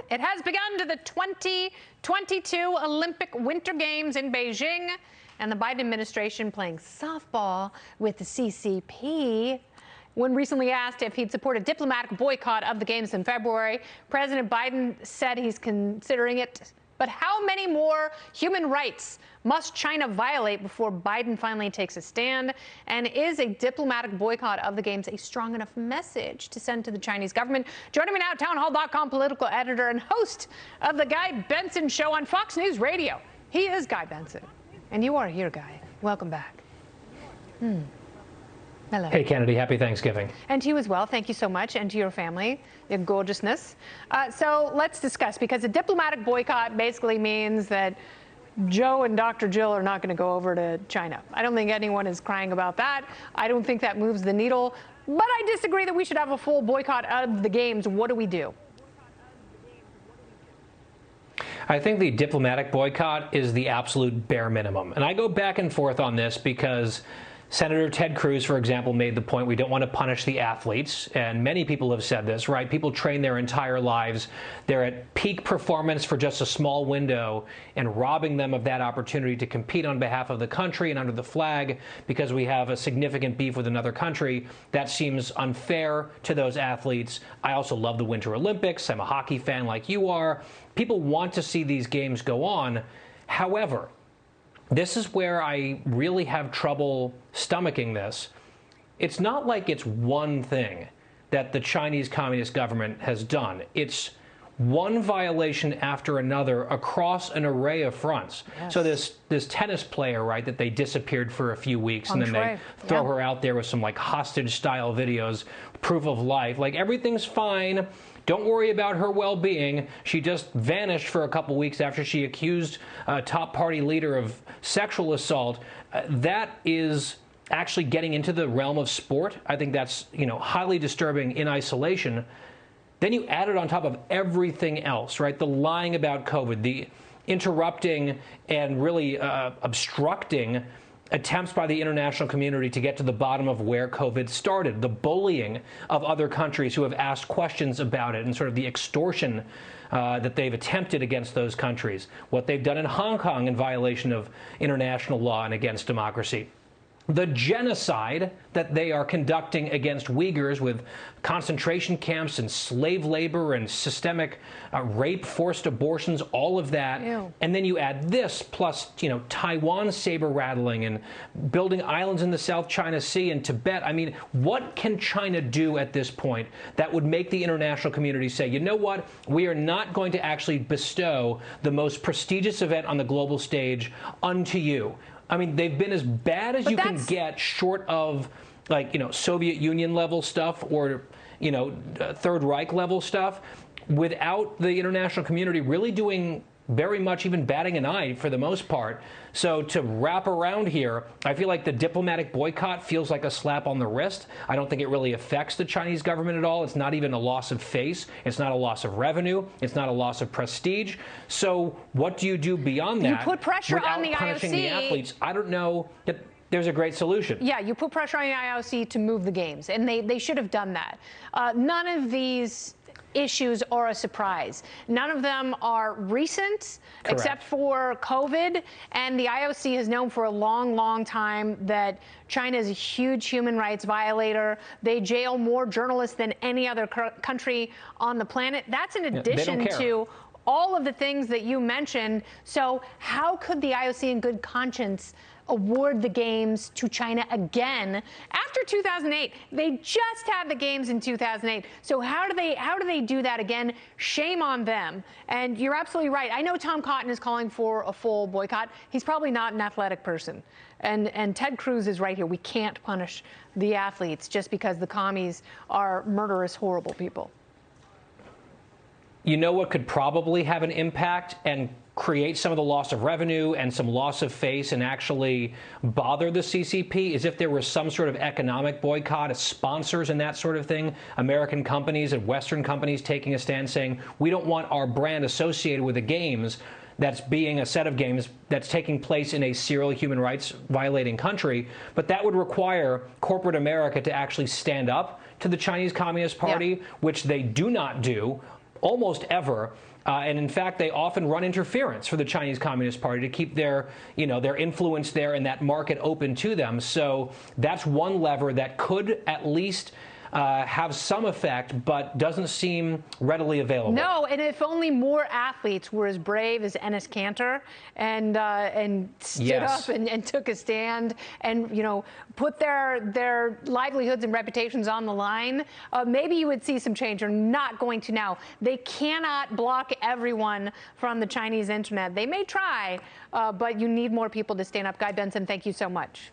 It has begun to the 2022 Olympic Winter Games in Beijing, and the Biden administration playing softball with the CCP. When recently asked if he'd support a diplomatic boycott of the Games in February, President Biden said he's considering it. But how many more human rights must China violate before Biden finally takes a stand? And is a diplomatic boycott of the Games a strong enough message to send to the Chinese government? Joining me now, townhall.com political editor and host of the Guy Benson Show on Fox News Radio. He is Guy Benson. And you are here, Guy. Welcome back. Hello. Hey, Kennedy. Happy Thanksgiving. And to you as well. Thank you so much. And to your family, your gorgeousness. So let's discuss, because a diplomatic boycott basically means that Joe and Dr. Jill are not going to go over to China. I don't think anyone is crying about that. I don't think that moves the needle. But I disagree that we should have a full boycott of the Games. What do we do? I think the diplomatic boycott is the absolute bare minimum. And I go back and forth on this because Senator Ted Cruz, for example, made the point we don't want to punish the athletes. And many people have said this, right? People train their entire lives. They're at peak performance for just a small window, and robbing them of that opportunity to compete on behalf of the country and under the flag because we have a significant beef with another country, that seems unfair to those athletes. I also love the Winter Olympics. I'm a hockey fan like you are. People want to see these games go on. However, this is where I really have trouble stomaching this. It's not like it's one thing that the Chinese Communist government has done. It's one violation after another across an array of fronts. Yes. So this tennis player, right, that they disappeared for a few weeks, and then they throw her out there with some like hostage-style videos, proof of life. Like, everything's fine. Don't worry about her well-being. She just vanished for a couple weeks after she accused a top party leader of sexual assault. That is actually getting into the realm of sport. I think that's, highly disturbing in isolation. Then you add it on top of everything else, right? The lying about COVID, the interrupting and really obstructing attempts by the international community to get to the bottom of where COVID started, the bullying of other countries who have asked questions about it, and sort of the extortion that they've attempted against those countries, what they've done in Hong Kong in violation of international law and against democracy. The genocide that they are conducting against Uyghurs with concentration camps and slave labor and systemic rape, forced abortions, all of that. Ew. And then you add this plus, Taiwan saber rattling and building islands in the South China Sea and Tibet. I mean, what can China do at this point that would make the international community say, you know what, we are not going to actually bestow the most prestigious event on the global stage unto you? I mean, they've been as bad as you can get, short of, Soviet Union level stuff or, Third Reich level stuff, without the international community really doing very much, even batting an eye for the most part. So to wrap around here, I feel like the diplomatic boycott feels like a slap on the wrist. I don't think it really affects the Chinese government at all. It's not even a loss of face. It's not a loss of revenue. It's not a loss of prestige. So what do you do beyond that? You put pressure on the punishing IOC. The athletes? I don't know that there's a great solution. Yeah, you put pressure on the IOC to move the games, and they should have done that. None of these issues are a surprise. None of them are recent, correct, except for COVID. And the IOC has known for a long, long time that China is a huge human rights violator. They jail more journalists than any other country on the planet. That's in addition to all of the things that you mentioned. So how could the IOC in good conscience award the games to China again after 2008? They just had the games in 2008. So how do they do that again? Shame on them. And you're absolutely right. I know Tom Cotton is calling for a full boycott. He's probably not an athletic person. And Ted Cruz is right here. We can't punish the athletes just because the commies are murderous, horrible people. You know what could probably have an impact and create some of the loss of revenue and some loss of face and actually bother the CCP is if there was some sort of economic boycott of sponsors and that sort of thing, American companies and Western companies taking a stand saying, we don't want our brand associated with the games that's being a set of games that's taking place in a serial human rights violating country. But that would require corporate America to actually stand up to the Chinese Communist Party, which they do not do almost ever. And in fact, they often run interference for the Chinese Communist Party to keep their, their influence there and that market open to them. So that's one lever that could at least have some effect, but doesn't seem readily available. No, and if only more athletes were as brave as Enes Kanter and stood Yes. up and took a stand and put their livelihoods and reputations on the line, maybe you would see some change. You're not going to now. They cannot block everyone from the Chinese internet. They may try, but you need more people to stand up. Guy Benson, thank you so much.